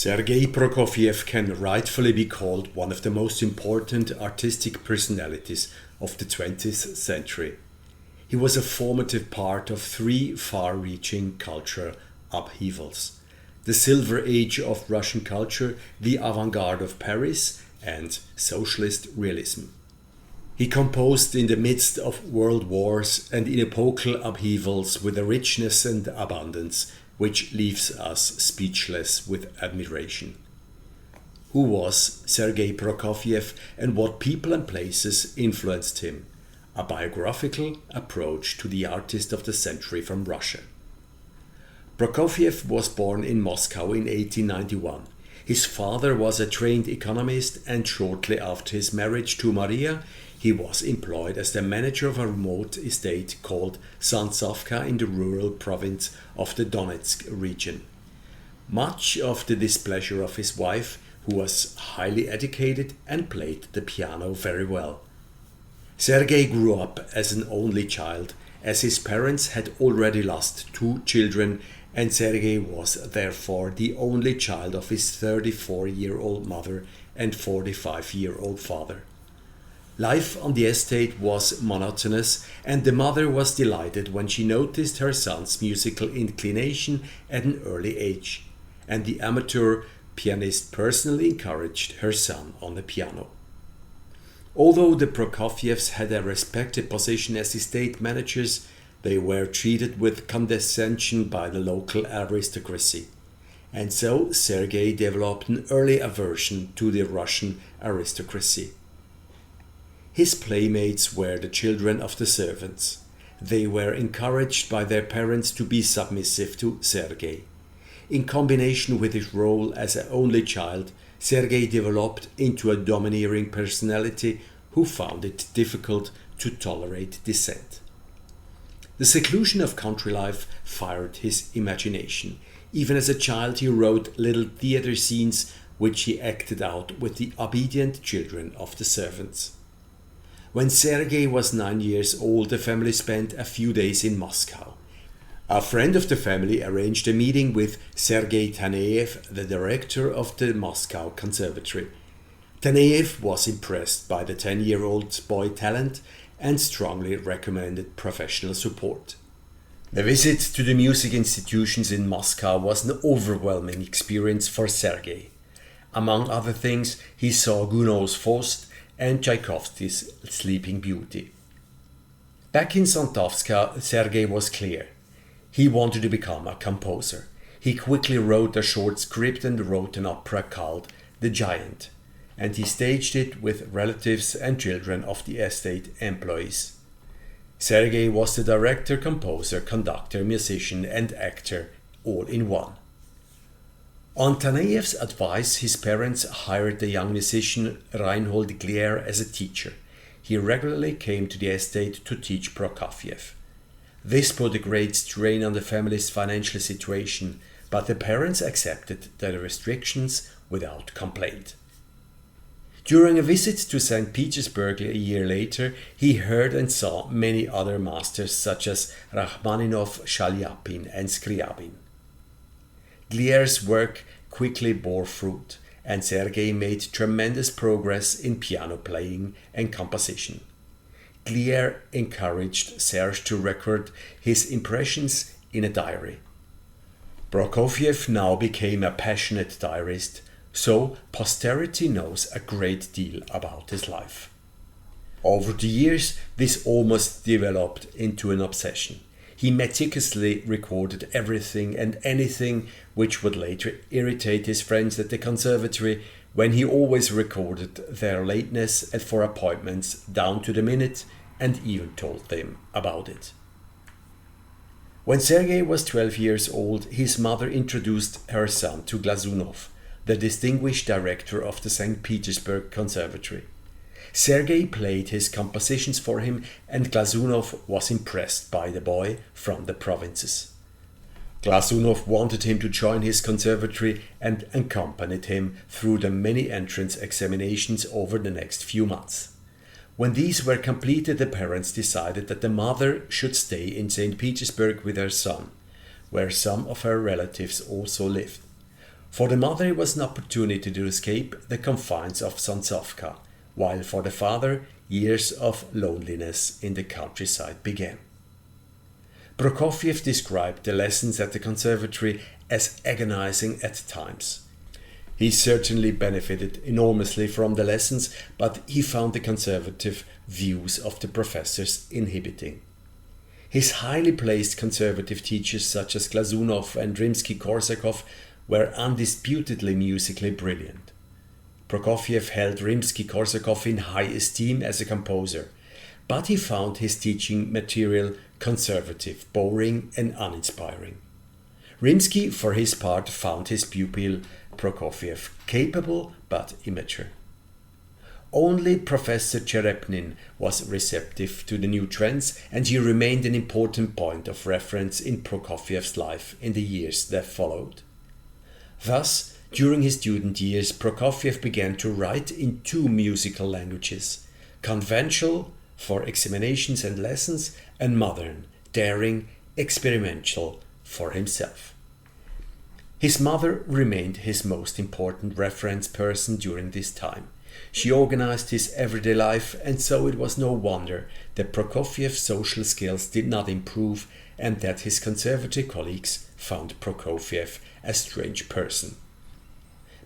Sergei Prokofiev can rightfully be called one of the most important artistic personalities of the 20th century. He was a formative part of three far-reaching cultural upheavals: the Silver Age of Russian culture, the avant-garde of Paris, and socialist realism. He composed in the midst of world wars and in epochal upheavals with a richness and abundance which leaves us speechless with admiration. Who was Sergei Prokofiev and what people and places influenced him? A biographical approach to the artist of the century from Russia. Prokofiev was born in Moscow in 1891. His father was a trained economist, and shortly after his marriage to Maria, he was employed as the manager of a remote estate called Sontsovka in the rural province of the Donetsk region. Much of the displeasure of his wife, who was highly educated and played the piano very well. Sergei grew up as an only child, as his parents had already lost two children, and Sergei was therefore the only child of his 34-year-old mother and 45-year-old father. Life on the estate was monotonous, and the mother was delighted when she noticed her son's musical inclination at an early age, and the amateur pianist personally encouraged her son on the piano. Although the Prokofievs had a respected position as estate managers, they were treated with condescension by the local aristocracy, and so Sergei developed an early aversion to the Russian aristocracy. His playmates were the children of the servants. They were encouraged by their parents to be submissive to Sergei. In combination with his role as an only child, Sergei developed into a domineering personality who found it difficult to tolerate dissent. The seclusion of country life fired his imagination. Even as a child, he wrote little theater scenes which he acted out with the obedient children of the servants. When Sergei was 9 years old, the family spent a few days in Moscow. A friend of the family arranged a meeting with Sergei Taneyev, the director of the Moscow Conservatory. Taneyev was impressed by the 10-year-old boy's talent and strongly recommended professional support. The visit to the music institutions in Moscow was an overwhelming experience for Sergei. Among other things, he saw Gounod's Faust and Tchaikovsky's Sleeping Beauty. Back in Sontsovka, Sergei was clear. He wanted to become a composer. He quickly wrote a short script and wrote an opera called The Giant, and he staged it with relatives and children of the estate employees. Sergei was the director, composer, conductor, musician, and actor all in one. On Taneyev's advice, his parents hired the young musician Reinhold Glier as a teacher. He regularly came to the estate to teach Prokofiev. This put a great strain on the family's financial situation, but the parents accepted the restrictions without complaint. During a visit to St. Petersburg a year later, he heard and saw many other masters such as Rachmaninov, Shalyapin, and Scriabin. Glier's work quickly bore fruit, and Sergei made tremendous progress in piano playing and composition. Glier encouraged Serge to record his impressions in a diary. Prokofiev now became a passionate diarist, so posterity knows a great deal about his life. Over the years, this almost developed into an obsession. He meticulously recorded everything and anything which would later irritate his friends at the conservatory, when he always recorded their lateness and for appointments down to the minute and even told them about it. When Sergei was 12 years old, his mother introduced her son to Glazunov, the distinguished director of the St. Petersburg Conservatory. Sergei played his compositions for him, and Glazunov was impressed by the boy from the provinces. Glazunov wanted him to join his conservatory and accompanied him through the many entrance examinations over the next few months. When these were completed, the parents decided that the mother should stay in St. Petersburg with her son, where some of her relatives also lived. For the mother it was an opportunity to escape the confines of Sontsovka, while for the father years of loneliness in the countryside began. Prokofiev described the lessons at the conservatory as agonizing at times. He certainly benefited enormously from the lessons, but he found the conservative views of the professors inhibiting. His highly placed conservative teachers such as Glazunov and Rimsky-Korsakov were undisputedly musically brilliant. Prokofiev held Rimsky-Korsakov in high esteem as a composer, but he found his teaching material conservative, boring and uninspiring. Rimsky, for his part, found his pupil Prokofiev capable but immature. Only Professor Cherepnin was receptive to the new trends, and he remained an important point of reference in Prokofiev's life in the years that followed. Thus, during his student years, Prokofiev began to write in two musical languages, conventional for examinations and lessons, and modern, daring, experimental for himself. His mother remained his most important reference person during this time. She organized his everyday life, and so it was no wonder that Prokofiev's social skills did not improve and that his conservative colleagues found Prokofiev a strange person.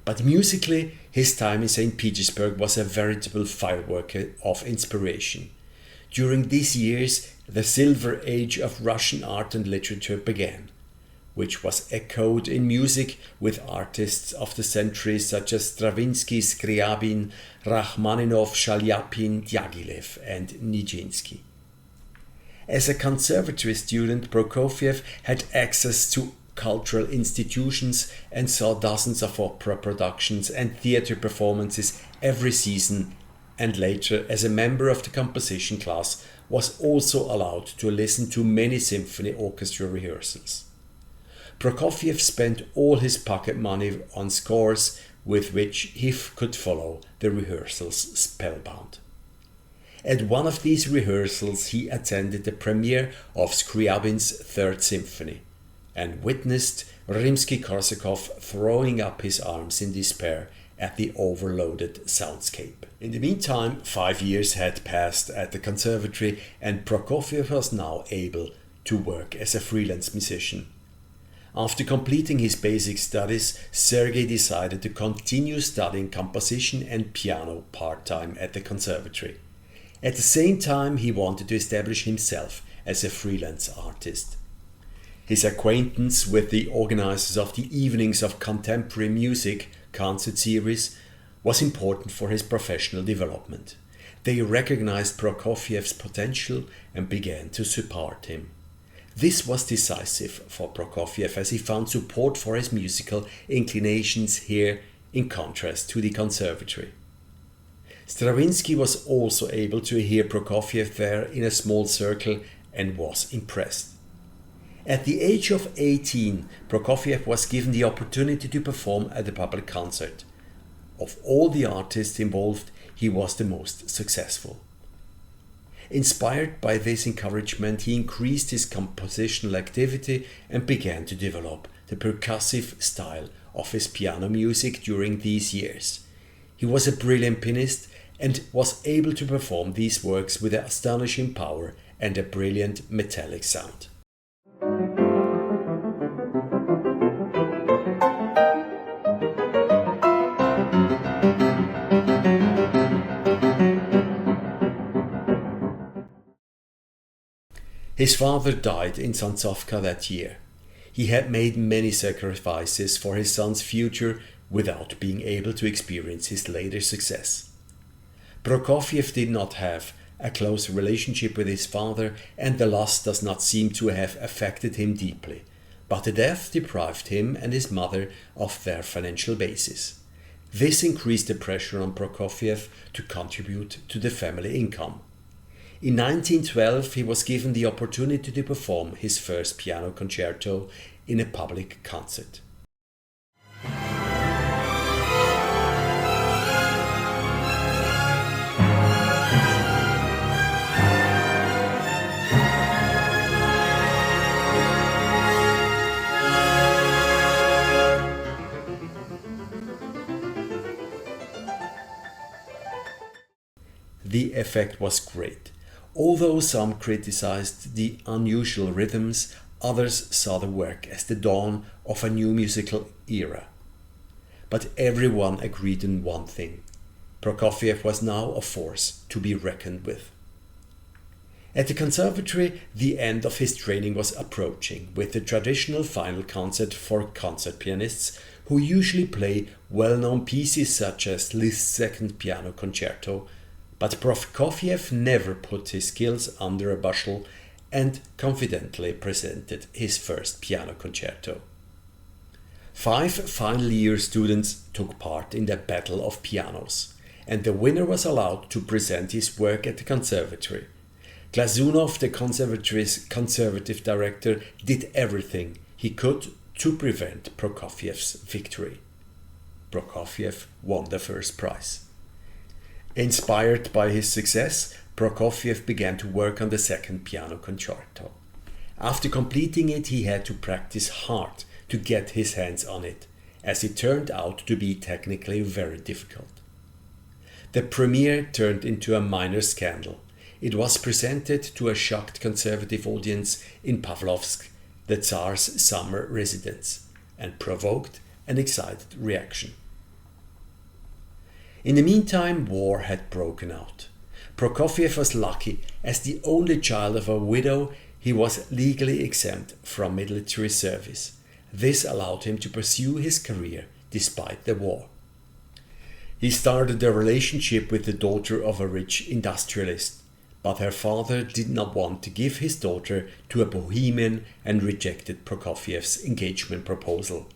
But musically, his time in St. Petersburg was a veritable firework of inspiration. During these years, the silver age of Russian art and literature began, which was echoed in music with artists of the century such as Stravinsky, Scriabin, Rachmaninoff, Shalyapin, Diaghilev, and Nijinsky. As a conservatory student, Prokofiev had access to cultural institutions and saw dozens of opera productions and theater performances every season, and later, as a member of the composition class, was also allowed to listen to many symphony orchestra rehearsals. Prokofiev spent all his pocket money on scores with which he could follow the rehearsals spellbound. At one of these rehearsals he attended the premiere of Scriabin's Third Symphony and witnessed Rimsky-Korsakov throwing up his arms in despair at the overloaded soundscape. In the meantime, 5 years had passed at the conservatory, and Prokofiev was now able to work as a freelance musician. After completing his basic studies, Sergei decided to continue studying composition and piano part-time at the conservatory. At the same time, he wanted to establish himself as a freelance artist. His acquaintance with the organizers of the Evenings of Contemporary Music concert series was important for his professional development. They recognized Prokofiev's potential and began to support him. This was decisive for Prokofiev as he found support for his musical inclinations here in contrast to the conservatory. Stravinsky was also able to hear Prokofiev there in a small circle and was impressed. At the age of 18, Prokofiev was given the opportunity to perform at a public concert. Of all the artists involved, he was the most successful. Inspired by this encouragement, he increased his compositional activity and began to develop the percussive style of his piano music during these years. He was a brilliant pianist and was able to perform these works with astonishing power and a brilliant metallic sound. His father died in Sontsovka that year. He had made many sacrifices for his son's future without being able to experience his later success. Prokofiev did not have a close relationship with his father, and the loss does not seem to have affected him deeply, but the death deprived him and his mother of their financial basis. This increased the pressure on Prokofiev to contribute to the family income. In 1912, he was given the opportunity to perform his first piano concerto in a public concert. the effect was great. Although some criticized the unusual rhythms, others saw the work as the dawn of a new musical era. But everyone agreed on one thing: Prokofiev was now a force to be reckoned with. At the Conservatory, the end of his training was approaching, with the traditional final concert for concert pianists, who usually play well-known pieces such as Liszt's Second Piano Concerto. But Prokofiev never put his skills under a bushel and confidently presented his first piano concerto. 5 final year students took part in the Battle of Pianos, and the winner was allowed to present his work at the Conservatory. Glazunov, the Conservatory's conservative director, did everything he could to prevent Prokofiev's victory. Prokofiev won the first prize. Inspired by his success, Prokofiev began to work on the second piano concerto. After completing it, he had to practice hard to get his hands on it, as it turned out to be technically very difficult. The premiere turned into a minor scandal. It was presented to a shocked conservative audience in Pavlovsk, the Tsar's summer residence, and provoked an excited reaction. In the meantime, war had broken out. Prokofiev was lucky. As the only child of a widow, he was legally exempt from military service. This allowed him to pursue his career despite the war. He started a relationship with the daughter of a rich industrialist, but her father did not want to give his daughter to a bohemian and rejected Prokofiev's engagement proposal.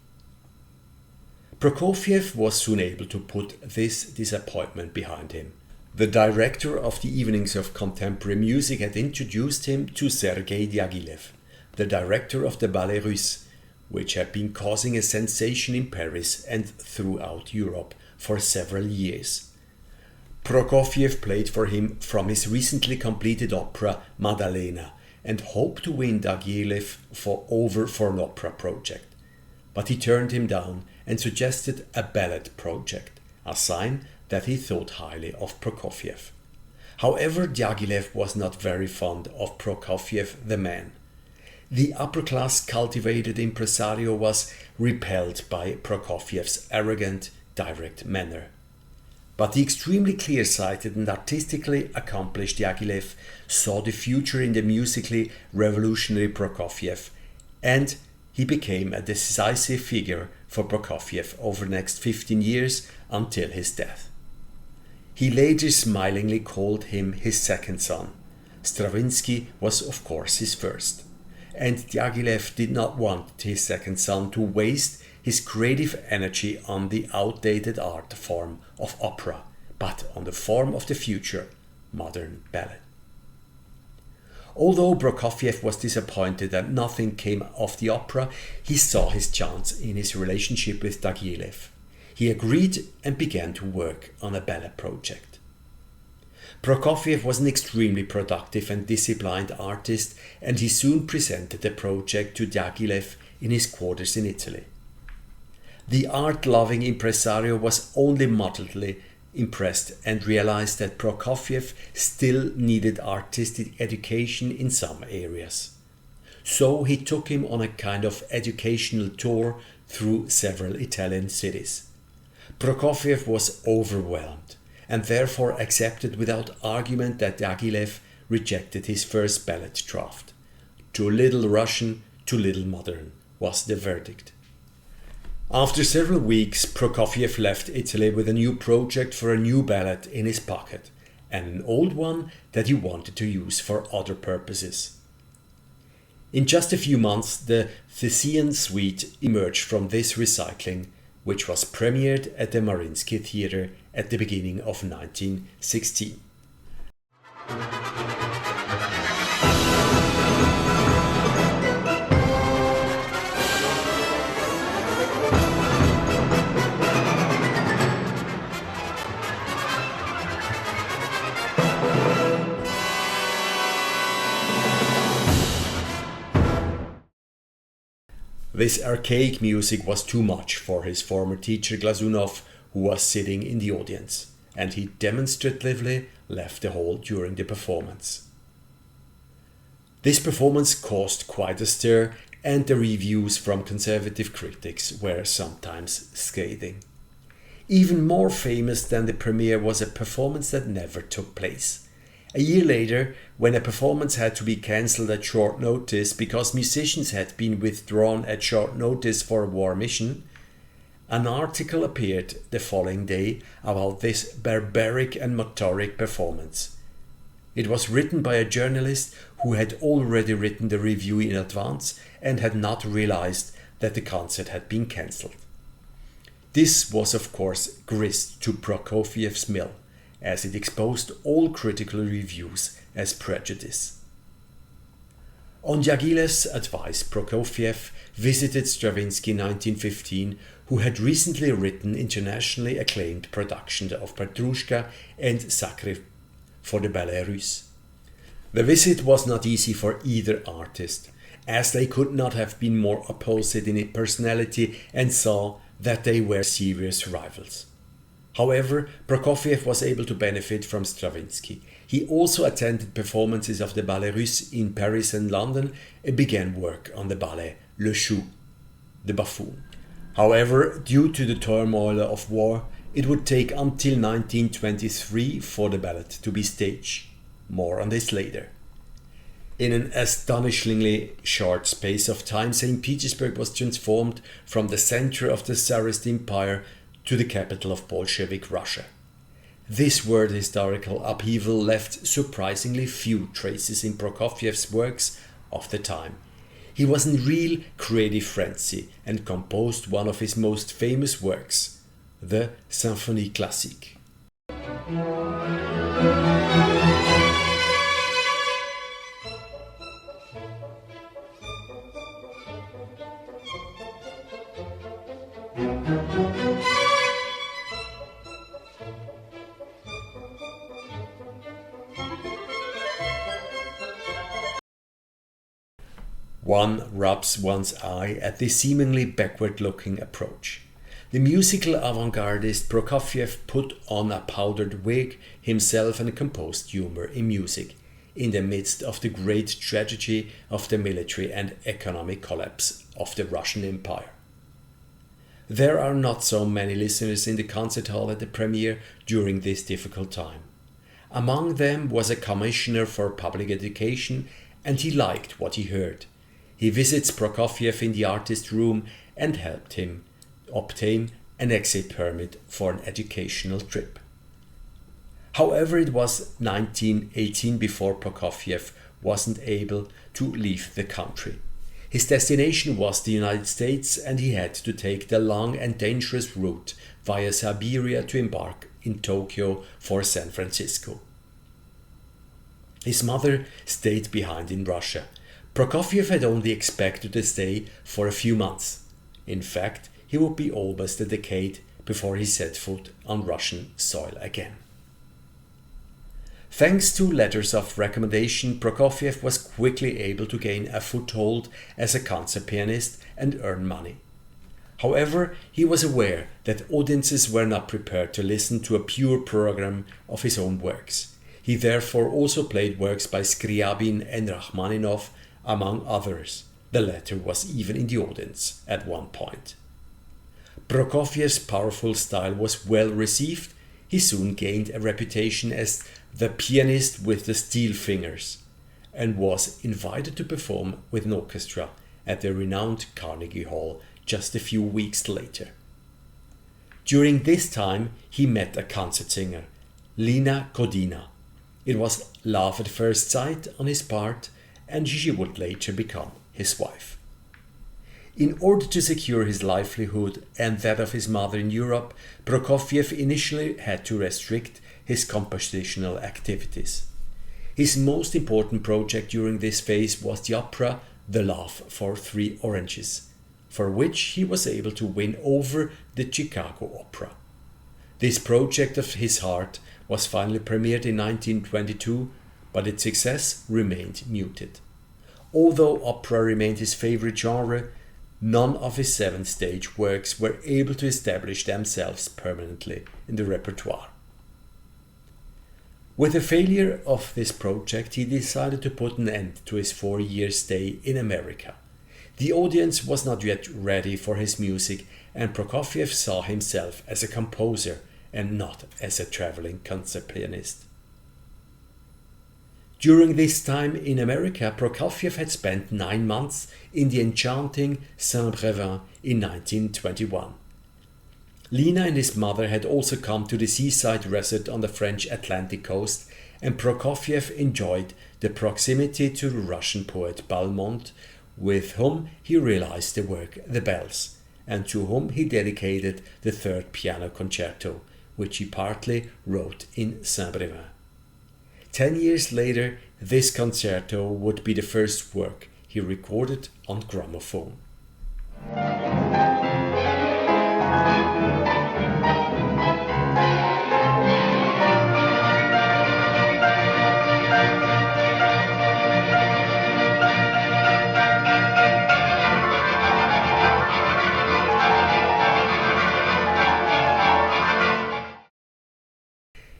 Prokofiev was soon able to put this disappointment behind him. The director of the Evenings of Contemporary Music had introduced him to Sergei Diaghilev, the director of the Ballet Russe, which had been causing a sensation in Paris and throughout Europe for several years. Prokofiev played for him from his recently completed opera Maddalena and hoped to win Diaghilev for an opera project. But he turned him down and suggested a ballet project, a sign that he thought highly of Prokofiev. However, Diaghilev was not very fond of Prokofiev the man. The upper-class cultivated impresario was repelled by Prokofiev's arrogant, direct manner. But the extremely clear-sighted and artistically accomplished Diaghilev saw the future in the musically revolutionary Prokofiev, and he became a decisive figure for Prokofiev over the next 15 years until his death. He later smilingly called him his second son. Stravinsky was of course his first, and Diaghilev did not want his second son to waste his creative energy on the outdated art form of opera, but on the form of the future, modern ballet. Although Prokofiev was disappointed that nothing came of the opera, he saw his chance in his relationship with Diaghilev. He agreed and began to work on a ballet project. Prokofiev was an extremely productive and disciplined artist, and he soon presented the project to Diaghilev in his quarters in Italy. The art-loving impresario was only moderately impressed and realized that Prokofiev still needed artistic education in some areas. So he took him on a kind of educational tour through several Italian cities. Prokofiev was overwhelmed and therefore accepted without argument that Diaghilev rejected his first ballet draft. Too little Russian, too little modern was the verdict. After several weeks, Prokofiev left Italy with a new project for a new ballet in his pocket, and an old one that he wanted to use for other purposes. In just a few months, the Thessian Suite emerged from this recycling, which was premiered at the Mariinsky Theatre at the beginning of 1916. This archaic music was too much for his former teacher Glazunov, who was sitting in the audience. and he demonstratively left the hall during the performance. This performance caused quite a stir, and the reviews from conservative critics were sometimes scathing. Even more famous than the premiere was a performance that never took place. A year later, when a performance had to be cancelled at short notice because musicians had been withdrawn at short notice for a war mission, an article appeared the following day about this barbaric and motoric performance. It was written by a journalist who had already written the review in advance and had not realized that the concert had been cancelled. This was of course grist to Prokofiev's mill, as it exposed all critical reviews as prejudice. On Diaghilev's advice, Prokofiev visited Stravinsky in 1915, who had recently written internationally acclaimed productions of Petrushka and Sacre for the Ballet Russe. The visit was not easy for either artist, as they could not have been more opposite in personality and saw that they were serious rivals. However, Prokofiev was able to benefit from Stravinsky. He also attended performances of the Ballet Russe in Paris and London and began work on the ballet Le Chou, the buffoon. However, due to the turmoil of war, it would take until 1923 for the ballet to be staged. More on this later. In an astonishingly short space of time, St. Petersburg was transformed from the center of the Tsarist Empire to the capital of Bolshevik Russia. This world historical upheaval left surprisingly few traces in Prokofiev's works of the time. He was in real creative frenzy and composed one of his most famous works, the Symphonie Classique. One rubs one's eye at this seemingly backward-looking approach. The musical avant-gardist Prokofiev put on a powdered wig himself and composed humor in music, in the midst of the great tragedy of the military and economic collapse of the Russian Empire. There are not so many listeners in the concert hall at the premiere during this difficult time. Among them was a commissioner for public education, and he liked what he heard. He visits Prokofiev in the artist room and helped him obtain an exit permit for an educational trip. However, it was 1918 before Prokofiev wasn't able to leave the country. His destination was the United States, and he had to take the long and dangerous route via Siberia to embark in Tokyo for San Francisco. His mother stayed behind in Russia. Prokofiev had only expected to stay for a few months. In fact, he would be almost a decade before he set foot on Russian soil again. Thanks to letters of recommendation, Prokofiev was quickly able to gain a foothold as a concert pianist and earn money. However, he was aware that audiences were not prepared to listen to a pure program of his own works. He therefore also played works by Scriabin and Rachmaninoff, among others. The latter was even in the audience at one point. Prokofiev's powerful style was well received. He soon gained a reputation as the pianist with the steel fingers, and was invited to perform with an orchestra at the renowned Carnegie Hall just a few weeks later. During this time, he met a concert singer, Lina Kodina. It was love at first sight on his part, and she would later become his wife. In order to secure his livelihood and that of his mother in Europe, Prokofiev initially had to restrict his compositional activities. His most important project during this phase was the opera The Love for Three Oranges, for which he was able to win over the Chicago Opera. This project of his heart was finally premiered in 1922, but its success remained muted. Although opera remained his favorite genre, none of his 7 stage works were able to establish themselves permanently in the repertoire. With the failure of this project, he decided to put an end to his 4-year stay in America. The audience was not yet ready for his music, and Prokofiev saw himself as a composer and not as a traveling concert pianist. During this time in America, Prokofiev had spent 9 months in the enchanting Saint-Brévin in 1921. Lina and his mother had also come to the seaside resort on the French Atlantic coast, and Prokofiev enjoyed the proximity to the Russian poet Balmont, with whom he realized the work The Bells, and to whom he dedicated the 3rd piano concerto, which he partly wrote in Saint-Brévin. 10 years later, this concerto would be the first work he recorded on gramophone.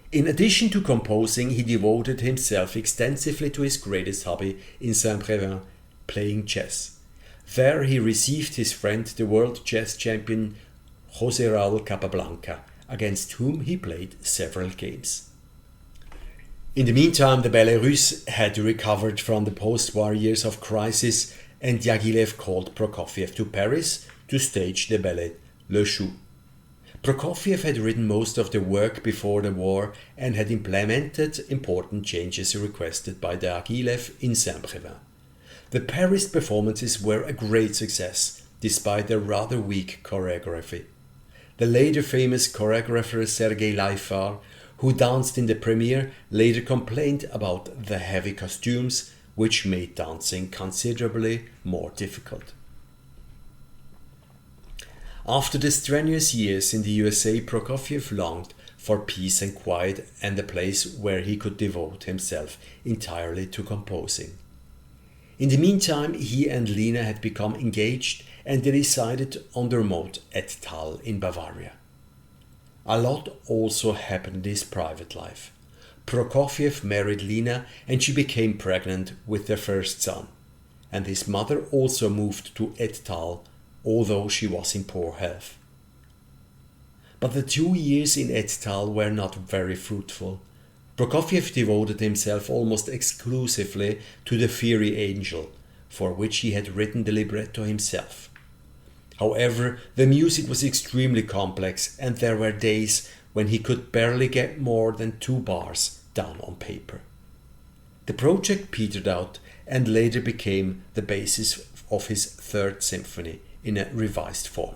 In addition to composing, he devoted himself extensively to his greatest hobby in Saint-Brévin, playing chess. There he received his friend, the world chess champion José Raúl Capablanca, against whom he played several games. In the meantime, the ballet russe had recovered from the post-war years of crisis, and Diaghilev called Prokofiev to Paris to stage the ballet Le Chou. Prokofiev had written most of the work before the war and had implemented important changes requested by Diaghilev in Saint-Brévin. The Paris performances were a great success, despite their rather weak choreography. The later famous choreographer Sergei Eisenstein, who danced in the premiere, later complained about the heavy costumes, which made dancing considerably more difficult. After the strenuous years in the USA, Prokofiev longed for peace and quiet and a place where he could devote himself entirely to composing. In the meantime, he and Lina had become engaged and they decided on the remote Ettal in Bavaria. A lot also happened in his private life. Prokofiev married Lina and she became pregnant with their first son, and his mother also moved to Ettal, although she was in poor health. But the 2 years in Ettal were not very fruitful. Prokofiev devoted himself almost exclusively to The Fiery Angel, for which he had written the libretto himself. However, the music was extremely complex and there were days when he could barely get more than 2 bars down on paper. The project petered out and later became the basis of his 3rd symphony in a revised form.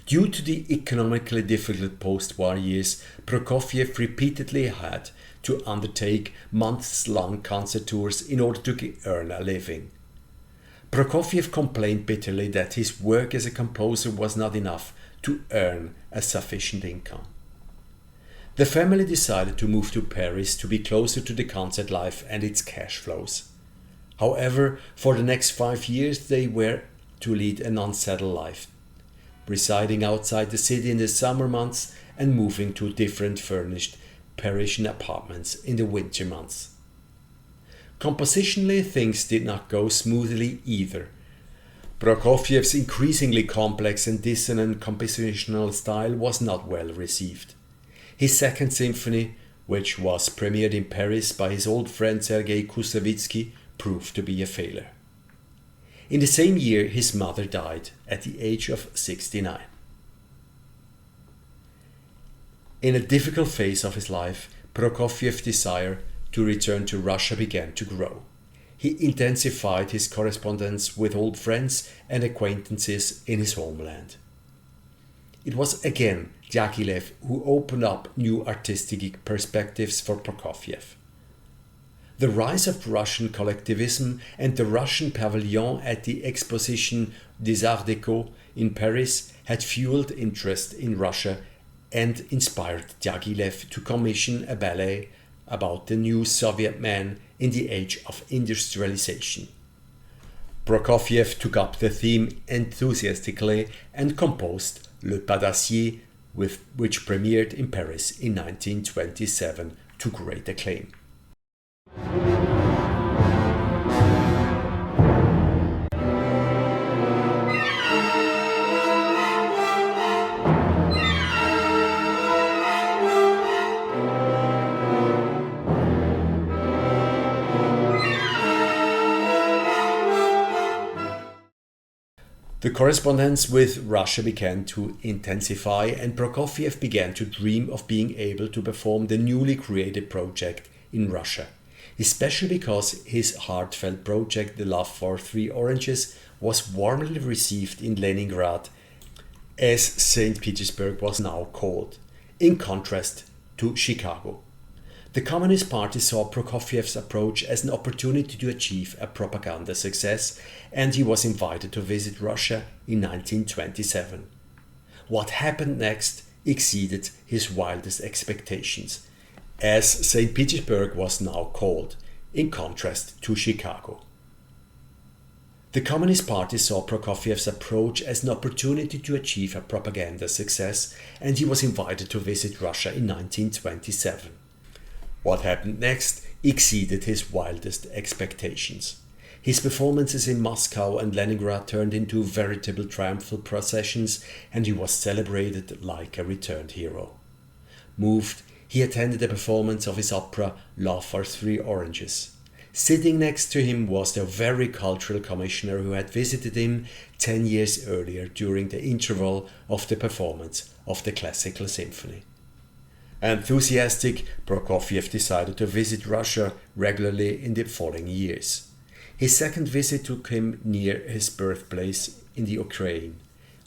Due to the economically difficult post-war years, Prokofiev repeatedly had to undertake months-long concert tours in order to earn a living. Prokofiev complained bitterly that his work as a composer was not enough to earn a sufficient income. The family decided to move to Paris to be closer to the concert life and its cash flows. However, for the next 5 years they were to lead an unsettled life, residing outside the city in the summer months and moving to different furnished Parisian apartments in the winter months. Compositionally, things did not go smoothly either. Prokofiev's increasingly complex and dissonant compositional style was not well received. His 2nd symphony, which was premiered in Paris by his old friend Sergei Kusevitsky, proved to be a failure. In the same year, his mother died at the age of 69. In a difficult phase of his life, Prokofiev's desire to return to Russia began to grow. He intensified his correspondence with old friends and acquaintances in his homeland. It was again Diaghilev who opened up new artistic perspectives for Prokofiev. The rise of Russian collectivism and the Russian pavilion at the Exposition des Arts Déco in Paris had fueled interest in Russia and inspired Diaghilev to commission a ballet about the new Soviet man in the age of industrialization. Prokofiev took up the theme enthusiastically and composed Le Pas d'Acier, which premiered in Paris in 1927 to great acclaim. The correspondence with Russia began to intensify, and Prokofiev began to dream of being able to perform the newly created project in Russia, especially because his heartfelt project, The Love for Three Oranges, was warmly received in Leningrad, as St. Petersburg was now called, in contrast to Chicago. The Communist Party saw Prokofiev's approach as an opportunity to achieve a propaganda success, and he was invited to visit Russia in 1927. What happened next exceeded his wildest expectations, as St. Petersburg was now called, in contrast to Chicago. The Communist Party saw Prokofiev's approach as an opportunity to achieve a propaganda success, and he was invited to visit Russia in 1927. What happened next exceeded his wildest expectations. His performances in Moscow and Leningrad turned into veritable triumphal processions, and he was celebrated like a returned hero. Moved, he attended a performance of his opera Love for Three Oranges. Sitting next to him was the very cultural commissioner who had visited him 10 years earlier during the interval of the performance of the classical symphony. Enthusiastic, Prokofiev decided to visit Russia regularly in the following years. His second visit took him near his birthplace in the Ukraine,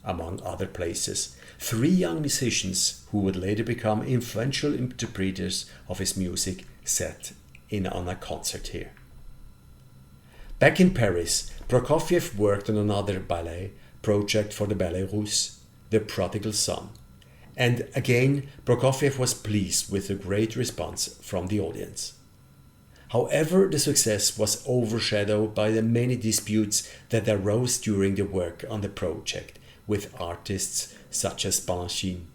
among other places. 3 young musicians, who would later become influential interpreters of his music, sat in on a concert here. Back in Paris, Prokofiev worked on another ballet project for the Ballet Russe, The Prodigal Son. And again, Prokofiev was pleased with the great response from the audience. However, the success was overshadowed by the many disputes that arose during the work on the project with artists such as Balanchine.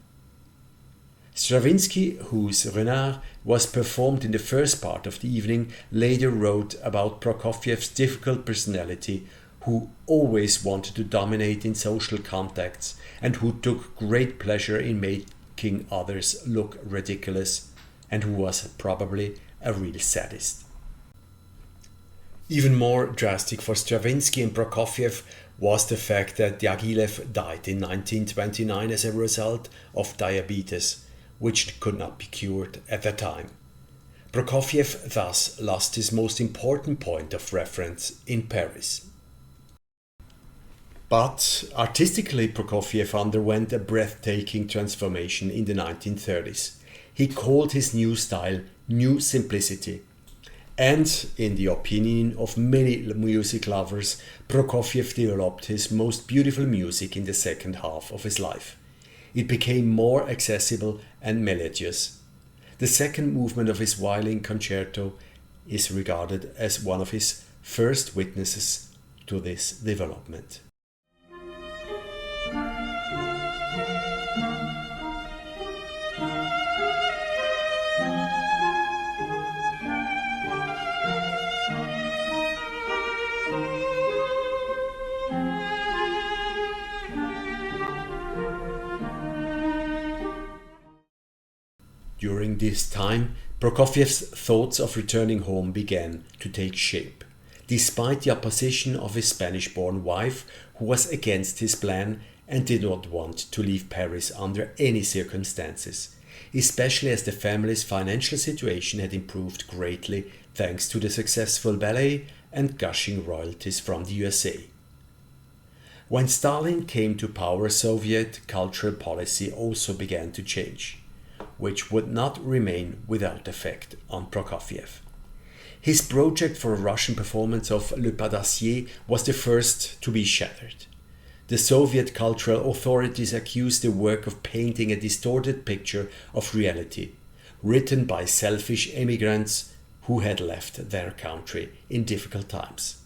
Stravinsky, whose Renard was performed in the first part of the evening, later wrote about Prokofiev's difficult personality, who always wanted to dominate in social contacts and who took great pleasure in making others look ridiculous, and who was probably a real sadist. Even more drastic for Stravinsky and Prokofiev was the fact that Diaghilev died in 1929 as a result of diabetes, which could not be cured at the time. Prokofiev thus lost his most important point of reference in Paris. But artistically, Prokofiev underwent a breathtaking transformation in the 1930s. He called his new style New Simplicity. And, in the opinion of many music lovers, Prokofiev developed his most beautiful music in the second half of his life. It became more accessible and melodious. The second movement of his violin concerto is regarded as one of his first witnesses to this development. During this time, Prokofiev's thoughts of returning home began to take shape, despite the opposition of his Spanish-born wife, who was against his plan and did not want to leave Paris under any circumstances, especially as the family's financial situation had improved greatly thanks to the successful ballet and gushing royalties from the USA. When Stalin came to power, Soviet cultural policy also began to change, which would not remain without effect on Prokofiev. His project for a Russian performance of Le Pas d'Acier was the first to be shattered. The Soviet cultural authorities accused the work of painting a distorted picture of reality, written by selfish emigrants who had left their country in difficult times.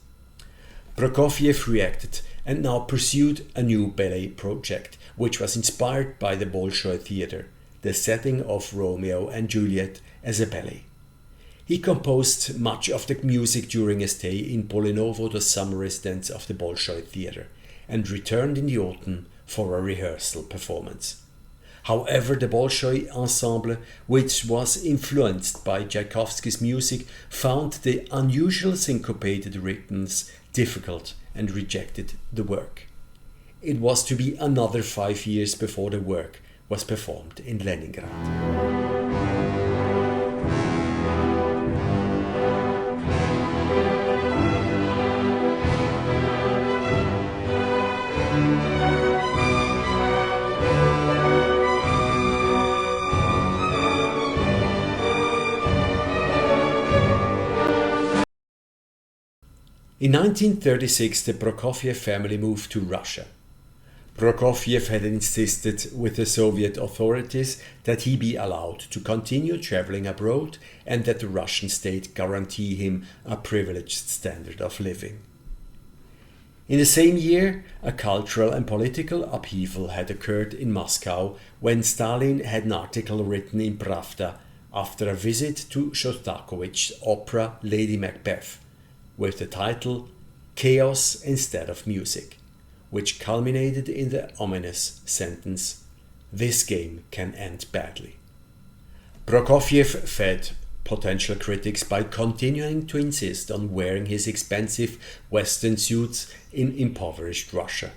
Prokofiev reacted and now pursued a new ballet project, which was inspired by the Bolshoi theater, the setting of Romeo and Juliet as a ballet. He composed much of the music during a stay in Polinovo, the summer residence of the Bolshoi theater, and returned in the autumn for a rehearsal performance. However, the Bolshoi ensemble, which was influenced by Tchaikovsky's music, found the unusual syncopated rhythms difficult and rejected the work. It was to be another 5 years before the work was performed in Leningrad. In 1936, the Prokofiev family moved to Russia. Prokofiev had insisted with the Soviet authorities that he be allowed to continue traveling abroad and that the Russian state guarantee him a privileged standard of living. In the same year, a cultural and political upheaval had occurred in Moscow when Stalin had an article written in Pravda after a visit to Shostakovich's opera Lady Macbeth, with the title Chaos Instead of Music, which culminated in the ominous sentence, "This game can end badly." Prokofiev fed potential critics by continuing to insist on wearing his expensive Western suits in impoverished Russia.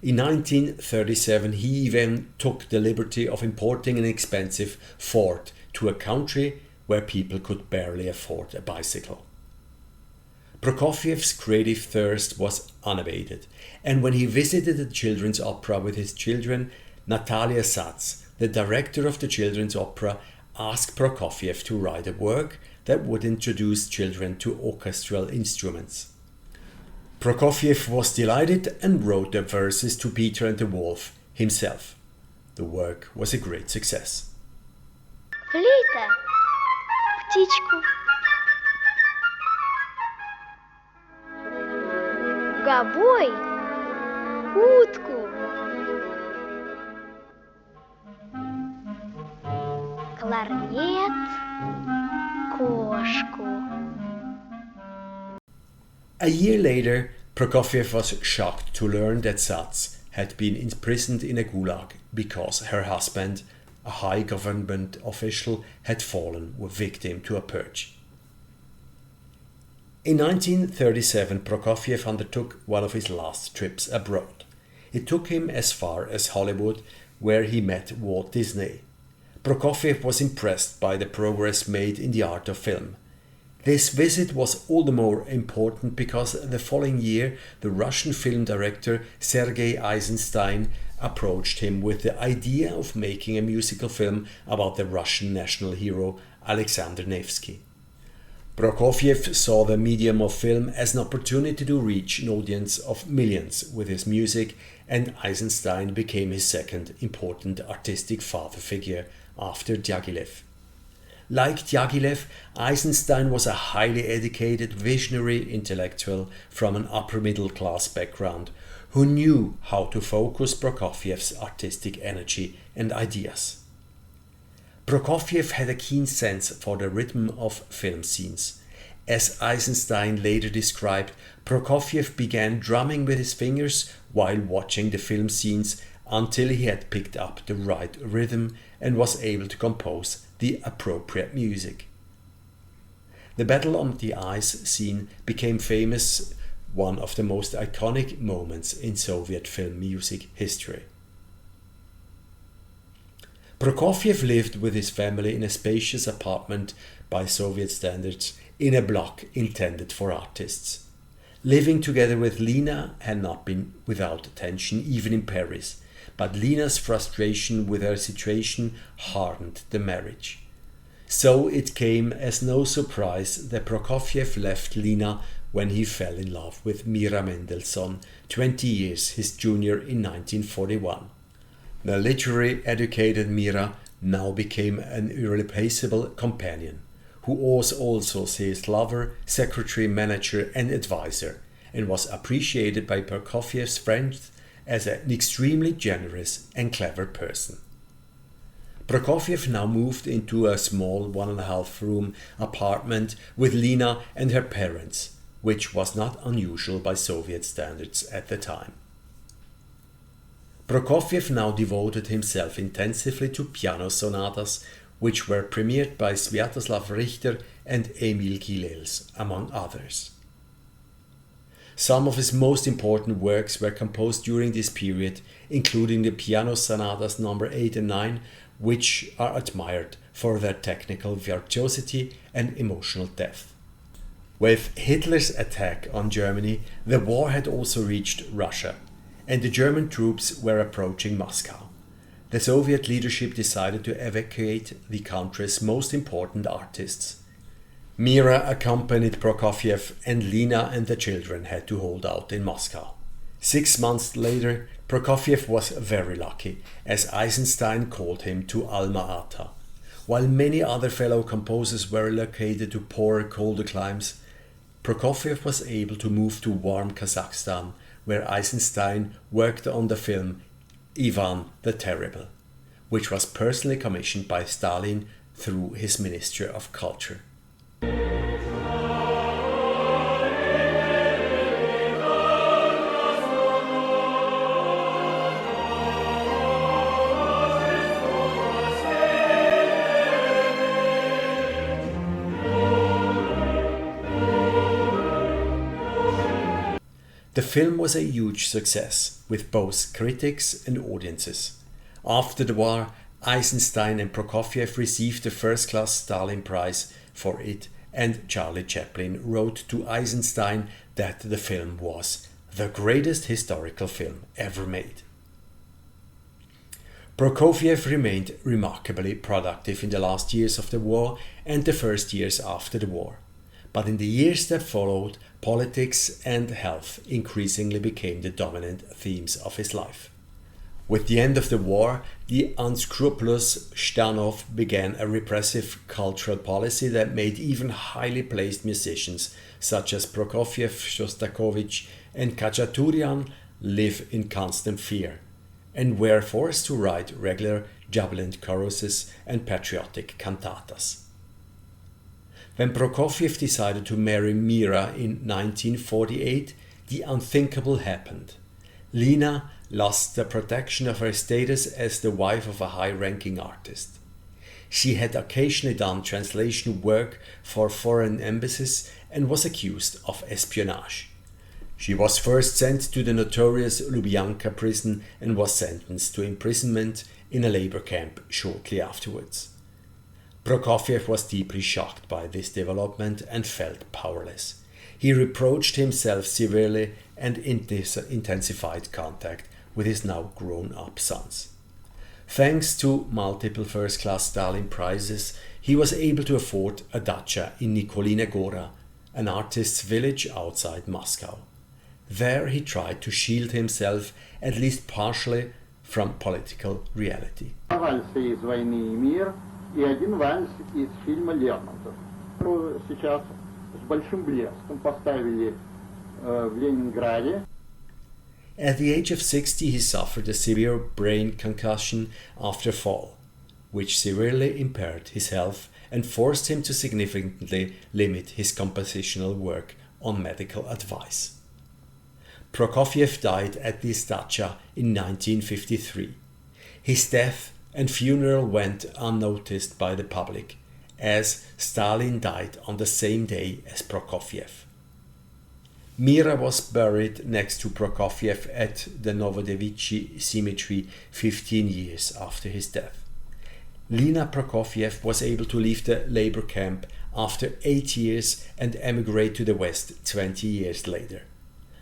In 1937, he even took the liberty of importing an expensive Ford to a country where people could barely afford a bicycle. Prokofiev's creative thirst was unabated, and when he visited the children's opera with his children, Natalia Satz, the director of the children's opera, asked Prokofiev to write a work that would introduce children to orchestral instruments. Prokofiev was delighted and wrote the verses to Peter and the Wolf himself. The work was a great success. Флейта, птичку, гобой, утку, кларнет, кошку. A year later, Prokofiev was shocked to learn that Satz had been imprisoned in a gulag because her husband, a high government official, had fallen victim to a purge. In 1937, Prokofiev undertook one of his last trips abroad. It took him as far as Hollywood, where he met Walt Disney. Prokofiev was impressed by the progress made in the art of film. This visit was all the more important because the following year the Russian film director Sergei Eisenstein approached him with the idea of making a musical film about the Russian national hero Alexander Nevsky. Prokofiev saw the medium of film as an opportunity to reach an audience of millions with his music, and Eisenstein became his second important artistic father figure after Diaghilev. Like Diaghilev, Eisenstein was a highly educated, visionary intellectual from an upper-middle-class background who knew how to focus Prokofiev's artistic energy and ideas. Prokofiev had a keen sense for the rhythm of film scenes. As Eisenstein later described, Prokofiev began drumming with his fingers while watching the film scenes until he had picked up the right rhythm and was able to compose the appropriate music. The Battle on the Ice scene became famous, one of the most iconic moments in Soviet film music history. Prokofiev lived with his family in a spacious apartment by Soviet standards in a block intended for artists. Living together with Lena had not been without tension even in Paris, but Lena's frustration with her situation hardened the marriage. So it came as no surprise that Prokofiev left Lena when he fell in love with Mira Mendelssohn, 20 years his junior in 1941. The literary educated Mira now became an irreplaceable companion, who was also his lover, secretary, manager and advisor, and was appreciated by Prokofiev's friends as an extremely generous and clever person. Prokofiev now moved into a small 1.5-room apartment with Lina and her parents, which was not unusual by Soviet standards at the time. Prokofiev now devoted himself intensively to piano sonatas, which were premiered by Sviatoslav Richter and Emil Gilels, among others. Some of his most important works were composed during this period, including the piano sonatas number 8 and 9, which are admired for their technical virtuosity and emotional depth. With Hitler's attack on Germany, the war had also reached Russia, and the German troops were approaching Moscow. The Soviet leadership decided to evacuate the country's most important artists. Mira accompanied Prokofiev, and Lina and the children had to hold out in Moscow. 6 months later, Prokofiev was very lucky, as Eisenstein called him to Alma-Ata. While many other fellow composers were relocated to poorer, colder climes, Prokofiev was able to move to warm Kazakhstan, where Eisenstein worked on the film Ivan the Terrible, which was personally commissioned by Stalin through his Ministry of Culture. The film was a huge success with both critics and audiences. After the war, Eisenstein and Prokofiev received the first-class Stalin Prize for it, and Charlie Chaplin wrote to Eisenstein that the film was the greatest historical film ever made. Prokofiev remained remarkably productive in the last years of the war and the first years after the war. But in the years that followed, politics and health increasingly became the dominant themes of his life. With the end of the war, the unscrupulous Zhdanov began a repressive cultural policy that made even highly placed musicians such as Prokofiev, Shostakovich, and Khachaturian live in constant fear, and were forced to write regular jubilant choruses and patriotic cantatas. When Prokofiev decided to marry Mira in 1948, the unthinkable happened. Lina lost the protection of her status as the wife of a high-ranking artist. She had occasionally done translation work for foreign embassies and was accused of espionage. She was first sent to the notorious Lubyanka prison and was sentenced to imprisonment in a labor camp shortly afterwards. Prokofiev was deeply shocked by this development and felt powerless. He reproached himself severely and intensified contact with his now grown-up sons. Thanks to multiple first-class Stalin prizes, he was able to afford a dacha in Nikolina Gora, an artist's village outside Moscow. There he tried to shield himself, at least partially, from political reality. И один вальс из фильма Лермонтов. Сейчас с большим блеском поставили в Ленинграде. At the age of 60, he suffered a severe brain concussion after a fall, which severely impaired his health and forced him to significantly limit his compositional work on medical advice. Prokofiev died at this dacha in 1953. His death and funeral went unnoticed by the public, as Stalin died on the same day as Prokofiev. Mira was buried next to Prokofiev at the Novodevichy Cemetery 15 years after his death. Lina Prokofiev was able to leave the labor camp after 8 years and emigrate to the West 20 years later.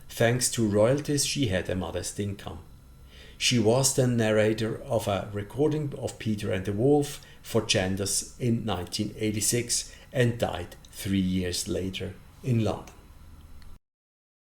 Thanks to royalties, she had a modest income. She was the narrator of a recording of Peter and the Wolf for Chandos in 1986 and died 3 years later in London.